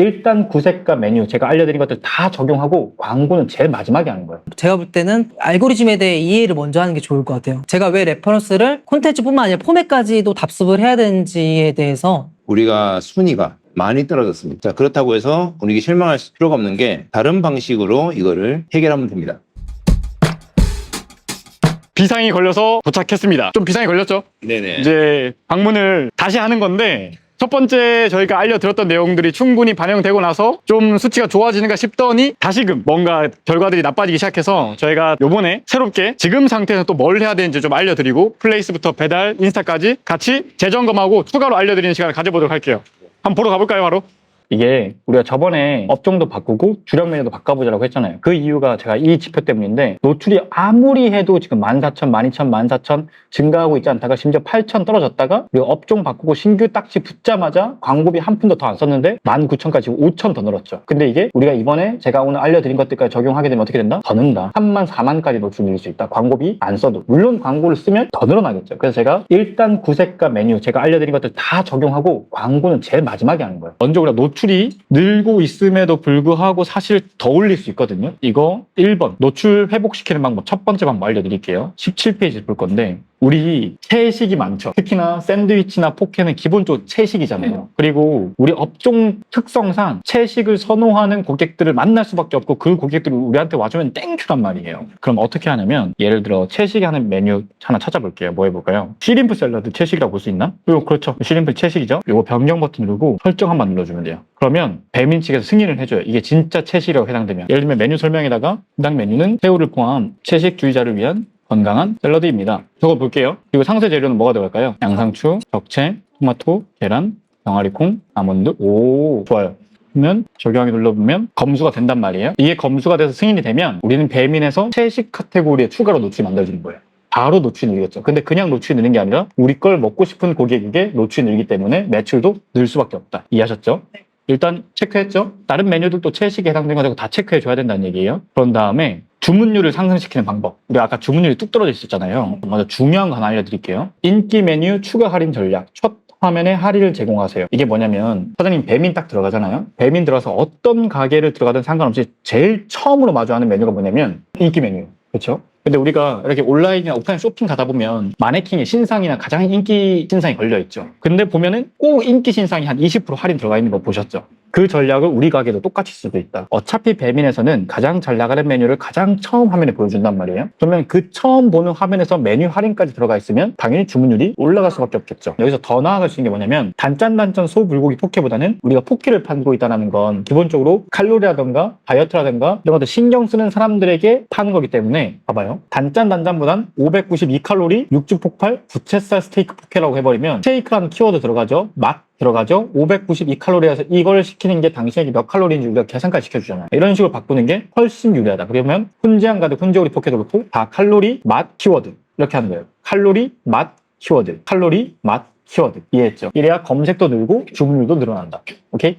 일단 구색과 메뉴 제가 알려드린 것들 다 적용하고 광고는 제일 마지막에 하는 거예요. 제가 볼 때는 알고리즘에 대해 이해를 먼저 하는 게 좋을 것 같아요. 제가 왜 레퍼런스를 콘텐츠뿐만 아니라 포맷까지도 답습을 해야 되는지에 대해서 우리가 순위가 많이 떨어졌습니다. 자, 그렇다고 해서 분위기 실망할 필요가 없는 게 다른 방식으로 이거를 해결하면 됩니다. 비상이 걸려서 도착했습니다. 좀 비상이 걸렸죠? 네네. 이제 방문을 다시 하는 건데 첫 번째 저희가 알려드렸던 내용들이 충분히 반영되고 나서 좀 수치가 좋아지는가 싶더니 다시금 뭔가 결과들이 나빠지기 시작해서 저희가 요번에 새롭게 지금 상태에서 또 뭘 해야 되는지 좀 알려드리고 플레이스부터 배달, 인스타까지 같이 재점검하고 추가로 알려드리는 시간을 가져보도록 할게요. 한번 보러 가볼까요, 바로? 이게 우리가 저번에 업종도 바꾸고 주력 메뉴도 바꿔보자라고 했잖아요. 그 이유가 제가 이 지표 때문인데 노출이 아무리 해도 지금 14,000, 12,000, 14,000 증가하고 있지 않다가 심지어 8,000 떨어졌다가 우리가 업종 바꾸고 신규 딱지 붙자마자 광고비 한 푼도 더 안 썼는데 19,000까지 5,000 더 늘었죠. 근데 이게 우리가 이번에 제가 오늘 알려드린 것들까지 적용하게 되면 어떻게 된다? 더 는다. 3만, 4만까지 노출 늘릴 수 있다. 광고비 안 써도. 물론 광고를 쓰면 더 늘어나겠죠. 그래서 제가 일단 구색과 메뉴 제가 알려드린 것들 다 적용하고 광고는 제일 마지막에 하는 거예요. 먼저 우리가 노출이 늘고 있음에도 불구하고 사실 더 올릴 수 있거든요. 이거 1번 노출 회복시키는 방법 첫 번째 방법 알려드릴게요. 17페이지 볼 건데 우리 채식이 많죠. 특히나 샌드위치나 포케는 기본적으로 채식이잖아요. 그리고 우리 업종 특성상 채식을 선호하는 고객들을 만날 수밖에 없고 그 고객들이 우리한테 와주면 땡큐란 말이에요. 그럼 어떻게 하냐면 예를 들어 채식이 하는 메뉴 하나 찾아볼게요. 뭐 해볼까요? 시림프 샐러드 채식이라고 볼 수 있나? 이거 그렇죠. 시림프 채식이죠. 이거 변경 버튼 누르고 설정 한번 눌러주면 돼요. 그러면 배민 측에서 승인을 해줘요. 이게 진짜 채식이라고 해당되면. 예를 들면 메뉴 설명에다가 해당 메뉴는 새우를 포함한 채식주의자를 위한 건강한 샐러드입니다. 저거 볼게요. 그리고 상세 재료는 뭐가 들어갈까요? 양상추, 적채, 토마토, 계란, 병아리콩, 아몬드. 오, 좋아요. 그러면 적용하기 눌러보면 검수가 된단 말이에요. 이게 검수가 돼서 승인이 되면 우리는 배민에서 채식 카테고리에 추가로 노출이 만들어지는 거예요. 바로 노출이 늘겠죠. 근데 그냥 노출이 느는 게 아니라 우리 걸 먹고 싶은 고객에게 노출이 늘기 때문에 매출도 늘 수밖에 없다. 이해하셨죠? 일단 체크했죠? 다른 메뉴들도 채식에 해당되는 거 다 체크해줘야 된다는 얘기예요. 그런 다음에 주문율을 상승시키는 방법. 우리 아까 주문율이 뚝 떨어져 있었잖아요. 먼저 중요한 거 하나 알려드릴게요. 인기 메뉴 추가 할인 전략. 첫 화면에 할인을 제공하세요. 이게 뭐냐면 사장님 배민 딱 들어가잖아요. 배민 들어가서 어떤 가게를 들어가든 상관없이 제일 처음으로 마주하는 메뉴가 뭐냐면 인기 메뉴. 그렇죠? 근데 우리가 이렇게 온라인이나 오프라인 쇼핑 가다 보면 마네킹의 신상이나 가장 인기 신상이 걸려있죠. 근데 보면은 꼭 인기 신상이 한 20% 할인 들어가 있는 거 보셨죠? 그 전략을 우리 가게도 똑같이 쓸 수도 있다. 어차피 배민에서는 가장 잘 나가는 메뉴를 가장 처음 화면에 보여준단 말이에요. 그러면 그 처음 보는 화면에서 메뉴 할인까지 들어가 있으면 당연히 주문율이 올라갈 수밖에 없겠죠. 여기서 더 나아갈 수 있는 게 뭐냐면 단짠단짠 소불고기 포케보다는 우리가 포케를 팔고 있다는 건 기본적으로 칼로리라든가 다이어트라든가 이런 것들 신경 쓰는 사람들에게 파는 거기 때문에 봐봐요. 단짠단짠보단 592칼로리 육즙 폭발 부채살 스테이크 포케라고 해버리면 스테이크라는 키워드 들어가죠. 맛 들어가죠. 592칼로리에서 이걸 시키는 게 당신에게 몇 칼로리인지 우리가 계산까지 시켜주잖아요. 이런 식으로 바꾸는 게 훨씬 유리하다. 그러면 훈제한 가득 훈제오리 포켓도 그렇고 다 칼로리, 맛, 키워드 이렇게 하는 거예요. 칼로리, 맛, 키워드 칼로리, 맛, 키워드 이해했죠? 이래야 검색도 늘고 주문율도 늘어난다. 오케이?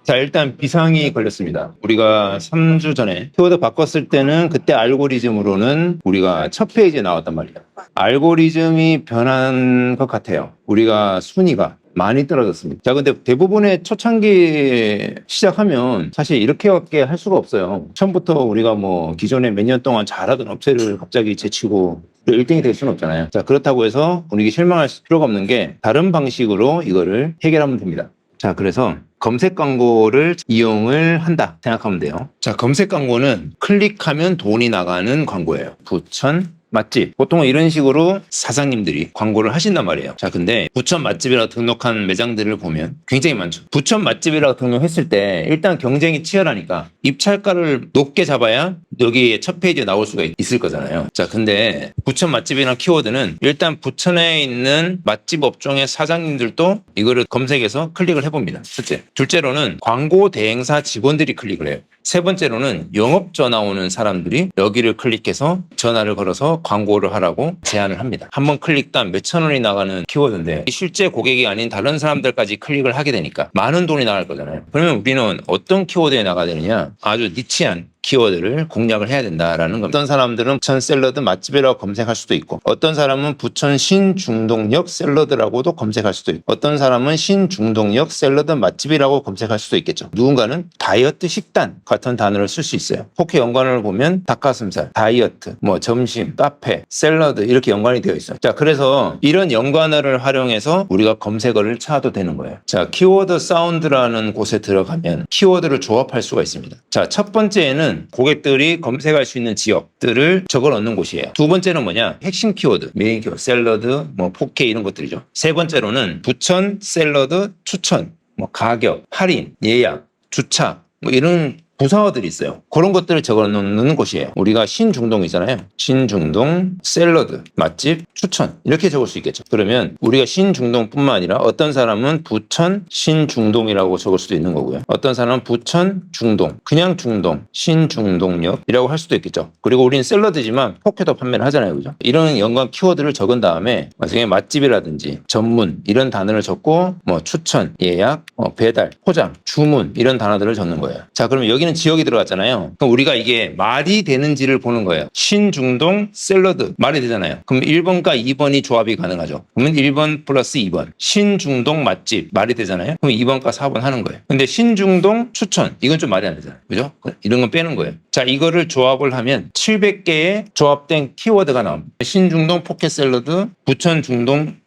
자, 일단 비상이 걸렸습니다. 우리가 3주 전에 키워드 바꿨을 때는 그때 알고리즘으로는 우리가 첫 페이지에 나왔단 말이에요. 알고리즘이 변한 것 같아요. 우리가 순위가 많이 떨어졌습니다. 자, 근데 대부분의 초창기 시작하면 사실 이렇게밖에 할 수가 없어요. 처음부터 우리가 뭐 기존에 몇 년 동안 잘하던 업체를 갑자기 제치고 1등이 될 수는 없잖아요. 자, 그렇다고 해서 분위기 실망할 필요가 없는 게 다른 방식으로 이거를 해결하면 됩니다. 자, 그래서 검색 광고를 이용을 한다 생각하면 돼요. 자, 검색 광고는 클릭하면 돈이 나가는 광고예요. 부천 맛집. 보통 이런 식으로 사장님들이 광고를 하신단 말이에요. 자, 근데 부천 맛집이라고 등록한 매장들을 보면 굉장히 많죠. 부천 맛집이라고 등록했을 때 일단 경쟁이 치열하니까 입찰가를 높게 잡아야 여기 첫 페이지에 나올 수가 있을 거잖아요. 자, 근데 부천 맛집이라는 키워드는 일단 부천에 있는 맛집 업종의 사장님들도 이거를 검색해서 클릭을 해봅니다. 첫째. 둘째로는 광고 대행사 직원들이 클릭을 해요. 세 번째로는 영업 전화 오는 사람들이 여기를 클릭해서 전화를 걸어서 광고를 하라고 제안을 합니다. 한번 클릭당 몇천 원이 나가는 키워드인데 실제 고객이 아닌 다른 사람들까지 클릭을 하게 되니까 많은 돈이 나갈 거잖아요. 그러면 우리는 어떤 키워드에 나가야 되느냐? 아주 니치한 키워드를 공략을 해야 된다라는 겁니다. 어떤 사람들은 부천 샐러드 맛집이라고 검색할 수도 있고, 어떤 사람은 부천 신중동역 샐러드라고도 검색할 수도 있고, 어떤 사람은 신중동역 샐러드 맛집이라고 검색할 수도 있겠죠. 누군가는 다이어트 식단 같은 단어를 쓸 수 있어요. 포켓 연관어를 보면 닭가슴살, 다이어트, 뭐 점심, 카페, 샐러드 이렇게 연관이 되어 있어요. 자, 그래서 이런 연관어를 활용해서 우리가 검색어를 찾아도 되는 거예요. 자, 키워드 사운드라는 곳에 들어가면 키워드를 조합할 수가 있습니다. 자, 첫 번째는 고객들이 검색할 수 있는 지역들을 적어 넣는 곳이에요. 두 번째는 뭐냐? 핵심 키워드, 메인 키워드, 샐러드, 뭐 포케 이런 것들이죠. 세 번째로는 부천 샐러드 추천, 뭐 가격, 할인, 예약, 주차 뭐 이런 부사어들이 있어요. 그런 것들을 적어 놓는 곳이에요. 우리가 신중동 있잖아요. 신중동 샐러드 맛집 추천 이렇게 적을 수 있겠죠. 그러면 우리가 신중동뿐만 아니라 어떤 사람은 부천 신중동이라고 적을 수도 있는 거고요. 어떤 사람은 부천 중동, 그냥 중동, 신중동역이라고 할 수도 있겠죠. 그리고 우리는 샐러드지만 포켓도 판매를 하잖아요. 그죠? 이런 연관 키워드를 적은 다음에 나중에 맛집이라든지 전문 이런 단어를 적고 뭐 추천, 예약, 배달, 포장, 주문 이런 단어들을 적는 거예요. 자, 그러면 여기는 지역이 들어갔잖아요. 그럼 우리가 이게 말이 되는지를 보는 거예요. 신중동 샐러드 말이 되잖아요. 그럼 1번과 2번이 조합이 가능하죠. 그러면 1번 플러스 2번. 신중동 맛집 말이 되잖아요. 그럼 2번과 4번 하는 거예요. 근데 신중동 추천 이건 좀 말이 안 되잖아요. 그죠? 이런 건 빼는 거예요. 자, 이거를 조합을 하면 700개의 조합된 키워드가 나옵니다. 신중동 포켓 샐러드, 부천 중동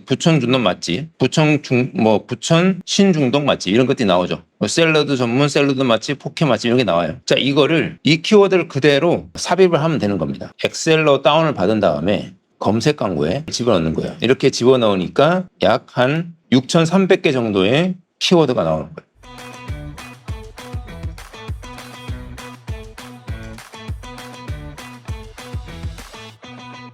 부천 중동 맛집, 부천 신중동 맛집 이런 것들이 나오죠. 샐러드 전문, 샐러드 맛집, 포케 맛집 이런 게 나와요. 자, 이 키워드를 그대로 삽입을 하면 되는 겁니다. 엑셀로 다운을 받은 다음에 검색 광고에 집어넣는 거예요. 이렇게 집어넣으니까 약 한 6,300개 정도의 키워드가 나오는 거예요.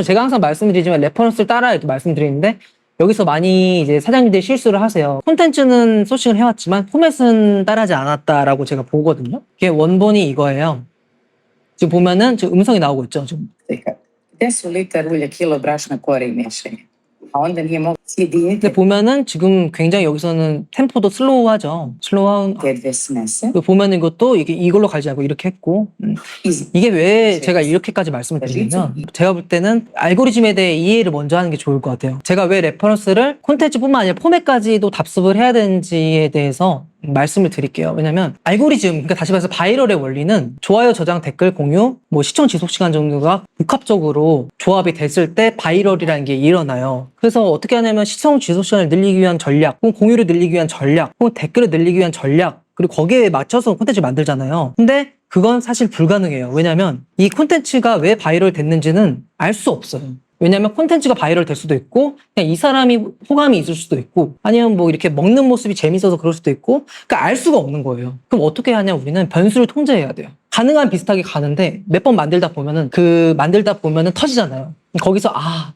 제가 항상 말씀드리지만 레퍼런스를 따라 이렇게 말씀드리는데 여기서 많이 이제 사장님들이 실수를 하세요. 콘텐츠는 소싱을 해왔지만 포맷은 따라하지 않았다라고 제가 보거든요. 이게 원본이 이거예요. 지금 보면은 지금 음성이 나오고 있죠. 지금. Gde su litar ulja, kilo brašna, kore i mešanje. A onda nije mogu 근데 dijete 보면은 지금 굉장히 여기서는 템포도 슬로우하죠. 슬로우한. te dve smese. 보면은 이것도 이걸로 가지 않고 이렇게 했고. 이게 왜 제가 이렇게까지 말씀을 드리냐면 제가 볼 때는 알고리즘에 대해 이해를 먼저 하는 게 좋을 것 같아요. 제가 왜 레퍼런스를 콘텐츠뿐만 아니라 포맷까지도 답습을 해야 되는지에 대해서 말씀을 드릴게요. 왜냐면 알고리즘, 그러니까 다시 말해서 바이럴의 원리는 좋아요, 저장, 댓글, 공유, 뭐 시청 지속 시간 정도가 복합적으로 조합이 됐을 때 바이럴이라는 게 일어나요. 그래서 어떻게 하냐면 시청 지속 시간을 늘리기 위한 전략, 혹은 공유를 늘리기 위한 전략, 혹은 댓글을 늘리기 위한 전략, 그리고 거기에 맞춰서 콘텐츠를 만들잖아요. 근데 그건 사실 불가능해요. 왜냐면 이 콘텐츠가 왜 바이럴 됐는지는 알 수 없어요. 왜냐면 콘텐츠가 바이럴 될 수도 있고 그냥 이 사람이 호감이 있을 수도 있고 아니면 뭐 이렇게 먹는 모습이 재밌어서 그럴 수도 있고 그러니까 알 수가 없는 거예요. 그럼 어떻게 하냐 우리는 변수를 통제해야 돼요. 가능한 비슷하게 가는데 몇 번 만들다 보면은 터지잖아요. 거기서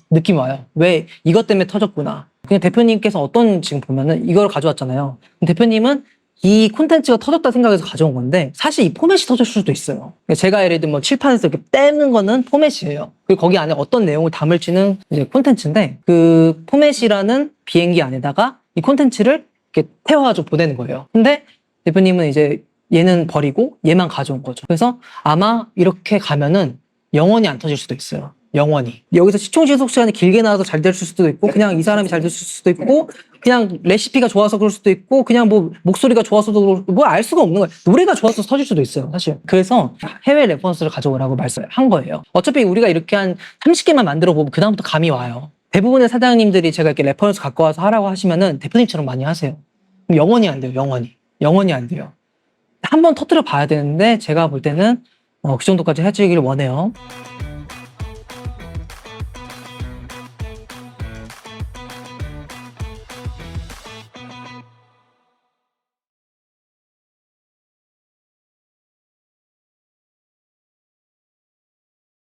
느낌 와요. 왜 이것 때문에 터졌구나. 그냥 대표님께서 어떤 지금 보면은 이걸 가져왔잖아요. 대표님은 이 콘텐츠가 터졌다 생각해서 가져온 건데 사실 이 포맷이 터졌을 수도 있어요. 제가 예를 들면 뭐 칠판에서 이렇게 떼는 거는 포맷이에요. 그리고 거기 안에 어떤 내용을 담을지는 이제 콘텐츠인데 그 포맷이라는 비행기 안에다가 이 콘텐츠를 이렇게 태워가지고 보내는 거예요. 근데 대표님은 이제 얘는 버리고 얘만 가져온 거죠. 그래서 아마 이렇게 가면은 영원히 안 터질 수도 있어요. 영원히. 여기서 시청 지속 시간이 길게 나와서 잘 될 수도 있고 그냥 이 사람이 잘 될 수도 있고 그냥 레시피가 좋아서 그럴 수도 있고 그냥 뭐 목소리가 좋아서도 뭐 알 수가 없는 거예요. 노래가 좋아서 터질 수도 있어요. 사실. 그래서 해외 레퍼런스를 가져오라고 말씀한 거예요. 어차피 우리가 이렇게 한 30개만 만들어 보면 그다음부터 감이 와요. 대부분의 사장님들이 제가 이렇게 레퍼런스 갖고 와서 하라고 하시면은 대표님처럼 많이 하세요. 그럼 영원히 안 돼요. 영원히 안 돼요. 한번 터뜨려 봐야 되는데 제가 볼 때는 그 정도까지 해주기를 원해요.